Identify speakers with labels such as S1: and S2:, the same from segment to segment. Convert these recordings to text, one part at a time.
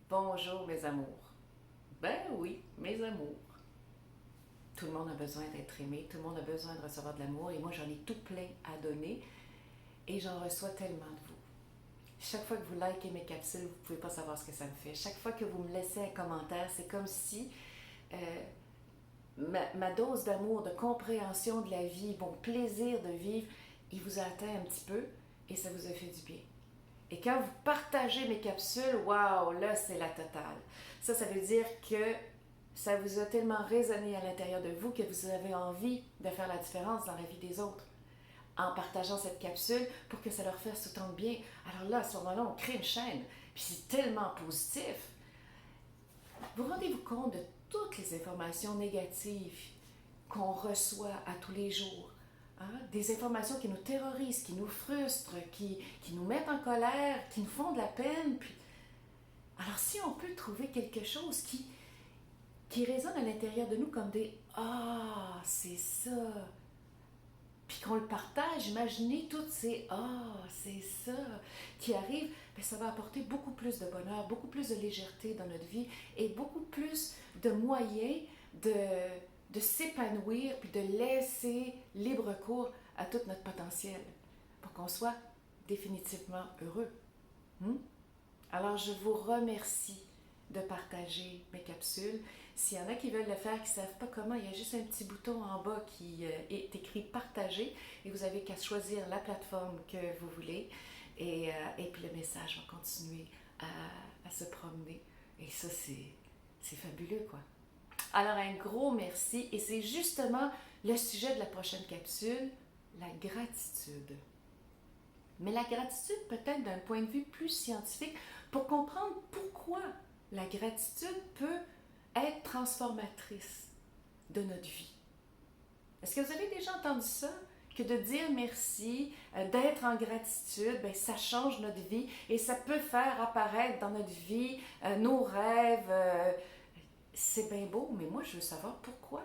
S1: Bonjour mes amours. Ben oui, mes amours. Tout le monde a besoin d'être aimé, tout le monde a besoin de recevoir de l'amour et moi j'en ai tout plein à donner et j'en reçois tellement de vous. Chaque fois que vous likez mes capsules, vous ne pouvez pas savoir ce que ça me fait. Chaque fois que vous me laissez un commentaire, c'est comme si euh, ma dose d'amour, de compréhension de la vie, mon plaisir de vivre, il vous a atteint un petit peu et ça vous a fait du bien. Et quand vous partagez mes capsules, waouh, là, c'est la totale. Ça veut dire que ça vous a tellement résonné à l'intérieur de vous que vous avez envie de faire la différence dans la vie des autres en partageant cette capsule pour que ça leur fasse autant de bien. Alors là, à ce moment-là, on crée une chaîne. Puis c'est tellement positif. Vous rendez-vous compte de toutes les informations négatives qu'on reçoit à tous les jours? Hein? Des informations qui nous terrorisent, qui nous frustrent, qui nous mettent en colère, qui nous font de la peine. Puis... Alors si on peut trouver quelque chose qui résonne à l'intérieur de nous comme des «Ah, c'est ça», puis qu'on le partage, imaginez toutes ces «Ah, c'est ça» qui arrivent, bien, ça va apporter beaucoup plus de bonheur, beaucoup plus de légèreté dans notre vie et beaucoup plus de moyens de s'épanouir puis de laisser libre cours à tout notre potentiel pour qu'on soit définitivement heureux. Hmm? Alors, je vous remercie de partager mes capsules. S'il y en a qui veulent le faire, qui ne savent pas comment, il y a juste un petit bouton en bas qui est écrit partager et vous avez qu'à choisir la plateforme que vous voulez et puis le message va continuer à se promener. Et ça, c'est fabuleux, quoi. Alors, un gros merci et c'est justement le sujet de la prochaine capsule, la gratitude. Mais la gratitude peut-être d'un point de vue plus scientifique pour comprendre pourquoi la gratitude peut être transformatrice de notre vie. Est-ce que vous avez déjà entendu ça? Que de dire merci, d'être en gratitude, ben, ça change notre vie et ça peut faire apparaître dans notre vie nos rêves. C'est bien beau, mais moi je veux savoir pourquoi.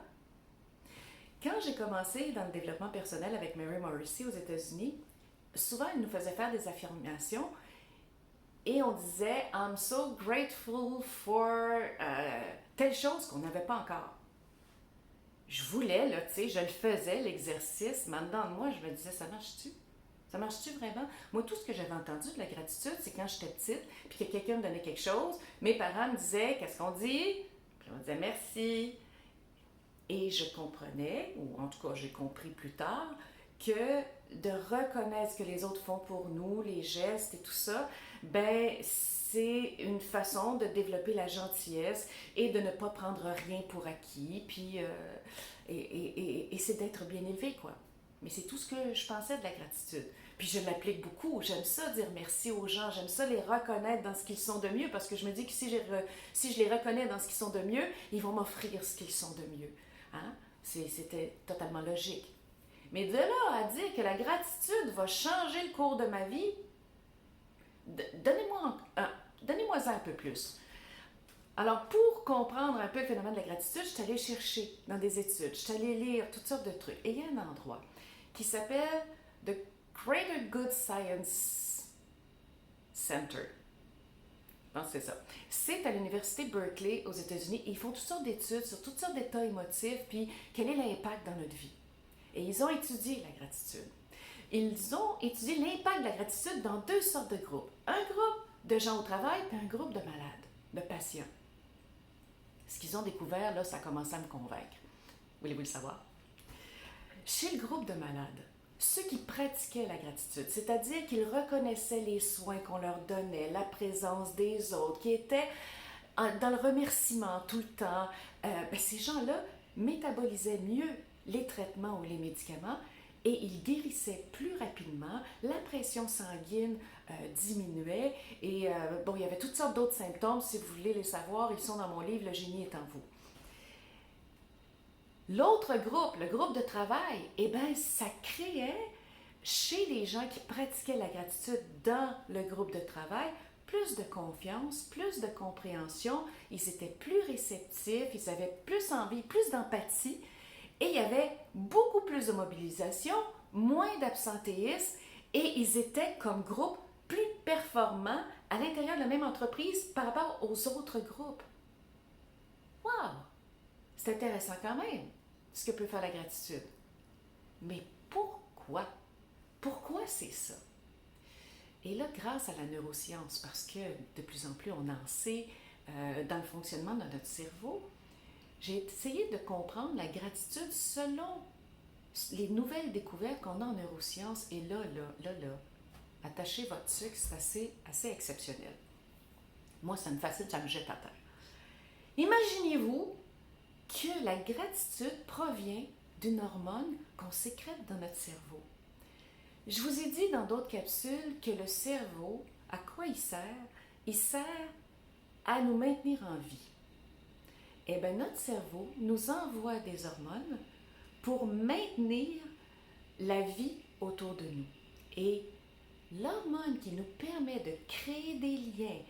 S1: Quand j'ai commencé dans le développement personnel avec Mary Morrissey aux États-Unis, souvent elle nous faisait faire des affirmations et on disait I'm so grateful for telle chose qu'on n'avait pas encore. Je voulais, là, tu sais, je le faisais, l'exercice, mais en dedans de moi, je me disais, ça marche-tu? Ça marche-tu vraiment? Moi, tout ce que j'avais entendu de la gratitude, c'est quand j'étais petite, puis que quelqu'un me donnait quelque chose, mes parents me disaient, qu'est-ce qu'on dit? Puis on disait merci. Et je comprenais, ou en tout cas j'ai compris plus tard, que de reconnaître ce que les autres font pour nous, les gestes et tout ça, ben c'est une façon de développer la gentillesse et de ne pas prendre rien pour acquis, puis et c'est d'être bien élevé, quoi. Mais c'est tout ce que je pensais de la gratitude. Puis je l'applique beaucoup. J'aime ça dire merci aux gens. J'aime ça les reconnaître dans ce qu'ils sont de mieux parce que je me dis que si je les reconnais dans ce qu'ils sont de mieux, ils vont m'offrir ce qu'ils sont de mieux. Hein? C'était totalement logique. Mais de là à dire que la gratitude va changer le cours de ma vie, donnez-moi ça un peu plus. Alors, pour comprendre un peu le phénomène de la gratitude, je suis allée chercher dans des études, je suis allée lire toutes sortes de trucs. Et il y a un endroit qui s'appelle The Greater Good Science Center. Je pense que c'est ça. C'est à l'université Berkeley aux États-Unis. Ils font toutes sortes d'études sur toutes sortes d'états émotifs, puis quel est l'impact dans notre vie. Et ils ont étudié la gratitude. Ils ont étudié l'impact de la gratitude dans deux sortes de groupes. Un groupe de gens au travail, puis un groupe de malades, de patients. Ce qu'ils ont découvert, là, ça a commencé à me convaincre. Voulez-vous le savoir? Chez le groupe de malades, ceux qui pratiquaient la gratitude, c'est-à-dire qu'ils reconnaissaient les soins qu'on leur donnait, la présence des autres, qui étaient dans le remerciement tout le temps, ben ces gens-là métabolisaient mieux les traitements ou les médicaments et ils guérissaient plus rapidement, la pression sanguine diminuait et bon, il y avait toutes sortes d'autres symptômes. Si vous voulez les savoir, ils sont dans mon livre « Le génie est en vous ». L'autre groupe, le groupe de travail, eh bien, ça créait chez les gens qui pratiquaient la gratitude dans le groupe de travail plus de confiance, plus de compréhension, ils étaient plus réceptifs, ils avaient plus envie, plus d'empathie et il y avait beaucoup plus de mobilisation, moins d'absentéisme et ils étaient comme groupe plus performants à l'intérieur de la même entreprise par rapport aux autres groupes. Wow! C'est intéressant quand même, ce que peut faire la gratitude. Mais pourquoi? Pourquoi c'est ça? Et là, grâce à la neuroscience, parce que de plus en plus on en sait dans le fonctionnement de notre cerveau, j'ai essayé de comprendre la gratitude selon les nouvelles découvertes qu'on a en neurosciences. Et là, attachez votre sucre, c'est assez exceptionnel. Moi, ça me fascine, ça me jette à terre. Imaginez-vous que la gratitude provient d'une hormone qu'on sécrète dans notre cerveau. Je vous ai dit dans d'autres capsules que le cerveau, à quoi il sert? Il sert à nous maintenir en vie. Eh bien, notre cerveau nous envoie des hormones pour maintenir la vie autour de nous. Et l'hormone qui nous permet de créer des liens,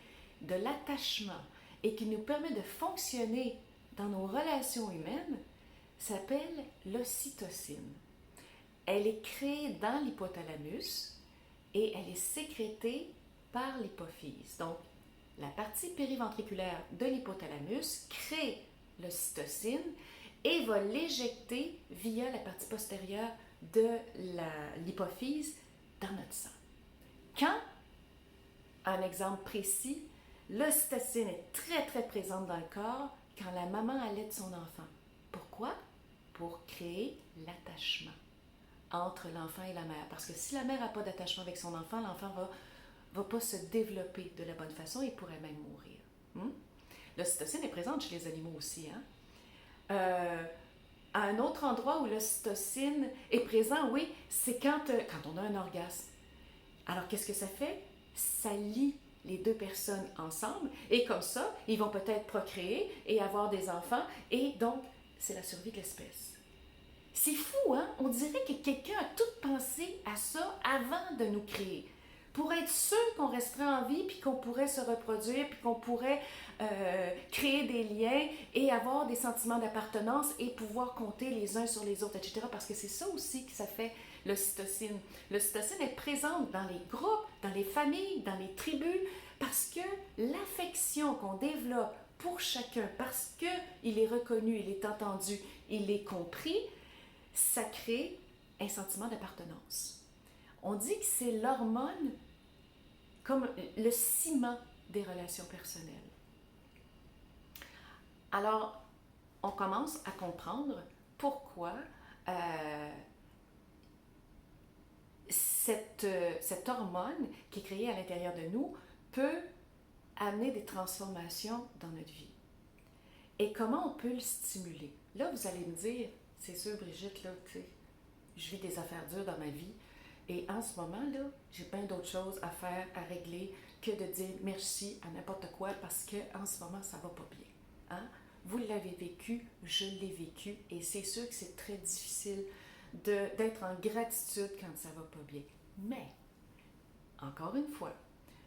S1: de l'attachement et qui nous permet de fonctionner dans nos relations humaines s'appelle l'ocytocine. Elle est créée dans l'hypothalamus et elle est sécrétée par l'hypophyse. Donc, la partie périventriculaire de l'hypothalamus crée l'ocytocine et va l'éjecter via la partie postérieure de l'hypophyse dans notre sang. Quand, un exemple précis, l'ocytocine est très très présente dans le corps quand la maman allaite son enfant. Pourquoi? Pour créer l'attachement entre l'enfant et la mère. Parce que si la mère n'a pas d'attachement avec son enfant, l'enfant va pas se développer de la bonne façon et pourrait même mourir. L'ocytocine est présente chez les animaux aussi. À un autre endroit où l'ocytocine est présente, oui, c'est quand on a un orgasme. Alors, qu'est-ce que ça fait? Ça lie les deux personnes ensemble et comme ça, ils vont peut-être procréer et avoir des enfants et donc, c'est la survie de l'espèce. C'est fou, hein? On dirait que quelqu'un a tout pensé à ça avant de nous créer. Pour être sûr qu'on resterait en vie, puis qu'on pourrait se reproduire, puis qu'on pourrait créer des liens et avoir des sentiments d'appartenance et pouvoir compter les uns sur les autres, etc. Parce que c'est ça aussi que ça fait l'ocytocine. L'ocytocine est présente dans les groupes, dans les familles, dans les tribus, parce que l'affection qu'on développe pour chacun, parce qu'il est reconnu, il est entendu, il est compris, ça crée un sentiment d'appartenance. On dit que c'est l'hormone comme le ciment des relations personnelles. Alors, on commence à comprendre pourquoi cette hormone qui est créée à l'intérieur de nous peut amener des transformations dans notre vie. Et comment on peut le stimuler? Là, vous allez me dire, c'est sûr, Brigitte, là, tu sais, je vis des affaires dures dans ma vie. Et en ce moment, là, j'ai plein d'autres choses à faire, à régler, que de dire merci à n'importe quoi parce qu'en ce moment, ça va pas bien. Hein? Vous l'avez vécu, je l'ai vécu, et c'est sûr que c'est très difficile d'être en gratitude quand ça va pas bien. Mais, encore une fois,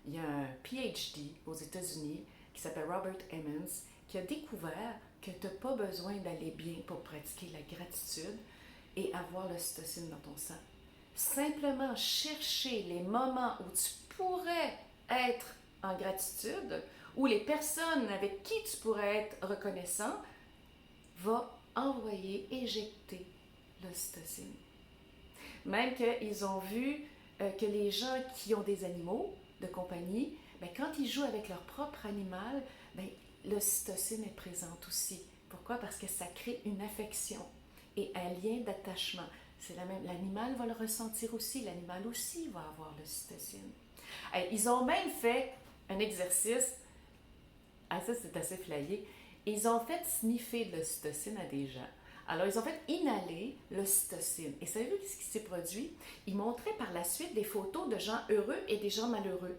S1: il y a un PhD aux États-Unis qui s'appelle Robert Emmons qui a découvert que tu n'as pas besoin d'aller bien pour pratiquer la gratitude et avoir l'ocytocine dans ton sang. Simplement chercher les moments où tu pourrais être en gratitude, où les personnes avec qui tu pourrais être reconnaissant, va envoyer, éjecter l'ocytocine. Même qu'ils ont vu que les gens qui ont des animaux de compagnie, bien, quand ils jouent avec leur propre animal, bien, l'ocytocine est présente aussi. Pourquoi? Parce que ça crée une affection et un lien d'attachement. C'est la même, l'animal va le ressentir aussi, l'animal aussi va avoir l'ocytocine. Ils ont même fait un exercice, ça c'est assez flyé, ils ont fait sniffer de l'ocytocine à des gens. Alors, ils ont fait inhaler l'ocytocine. Et savez-vous ce qui s'est produit? Ils montraient par la suite des photos de gens heureux et des gens malheureux.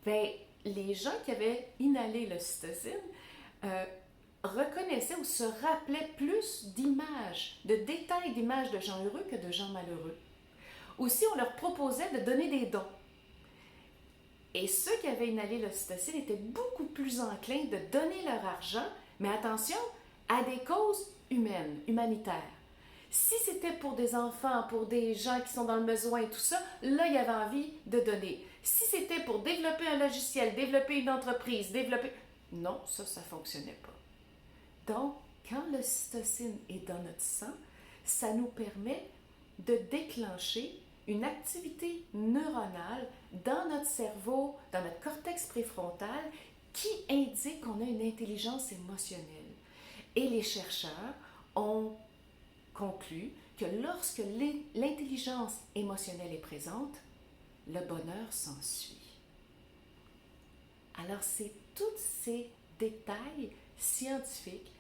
S1: Bien, les gens qui avaient inhalé l'ocytocine reconnaissaient ou se rappelaient plus d'images, de détails d'images de gens heureux que de gens malheureux. Aussi, on leur proposait de donner des dons. Et ceux qui avaient inhalé l'ocytocine étaient beaucoup plus enclins de donner leur argent, mais attention, à des causes humaines, humanitaires. Si c'était pour des enfants, pour des gens qui sont dans le besoin et tout ça, là, il y avait envie de donner. Si c'était pour développer un logiciel, développer une entreprise, développer... Non, ça ne fonctionnait pas. Donc, quand l'ocytocine est dans notre sang, ça nous permet de déclencher une activité neuronale dans notre cerveau, dans notre cortex préfrontal, qui indique qu'on a une intelligence émotionnelle. Et les chercheurs ont conclu que lorsque l'intelligence émotionnelle est présente, le bonheur s'ensuit. Alors, c'est tous ces détails scientifiques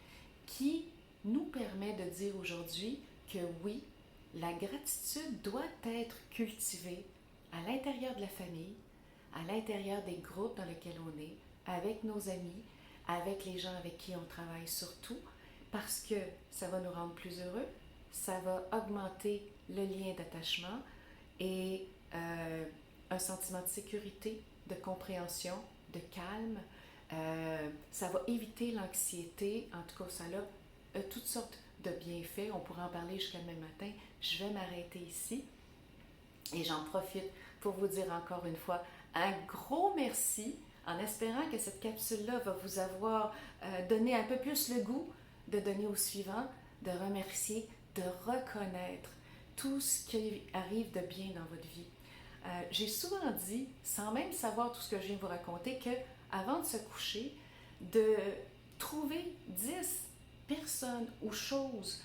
S1: qui nous permettent de dire aujourd'hui que oui, la gratitude doit être cultivée à l'intérieur de la famille, à l'intérieur des groupes dans lesquels on est, avec nos amis, avec les gens avec qui on travaille surtout, parce que ça va nous rendre plus heureux, ça va augmenter le lien d'attachement et un sentiment de sécurité, de compréhension, de calme. Ça va éviter l'anxiété. En tout cas, ça a toutes sortes de bienfaits. On pourra en parler jusqu'à demain matin. Je vais m'arrêter ici. Et j'en profite pour vous dire encore une fois un gros merci, en espérant que cette capsule-là va vous avoir donné un peu plus le goût de donner au suivant, de remercier, de reconnaître tout ce qui arrive de bien dans votre vie. J'ai souvent dit, sans même savoir tout ce que je viens de vous raconter, qu'avant de se coucher, de trouver 10 personnes ou choses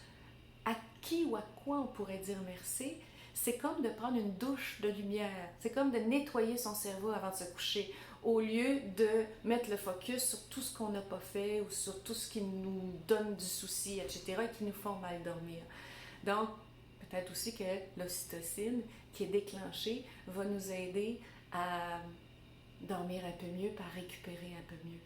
S1: à qui ou à quoi on pourrait dire merci, c'est comme de prendre une douche de lumière. C'est comme de nettoyer son cerveau avant de se coucher, au lieu de mettre le focus sur tout ce qu'on n'a pas fait ou sur tout ce qui nous donne du souci, etc., et qui nous font mal dormir. Donc, peut-être aussi que l'ocytocine qui est déclenchée va nous aider à dormir un peu mieux, à récupérer un peu mieux.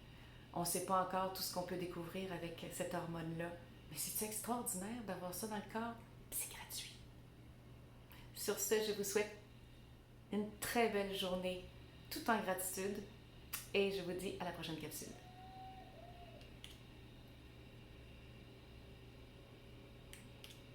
S1: On ne sait pas encore tout ce qu'on peut découvrir avec cette hormone-là, mais c'est extraordinaire d'avoir ça dans le corps, puis c'est gratuit. Sur ce, je vous souhaite une très belle journée, tout en gratitude, et je vous dis à la prochaine capsule.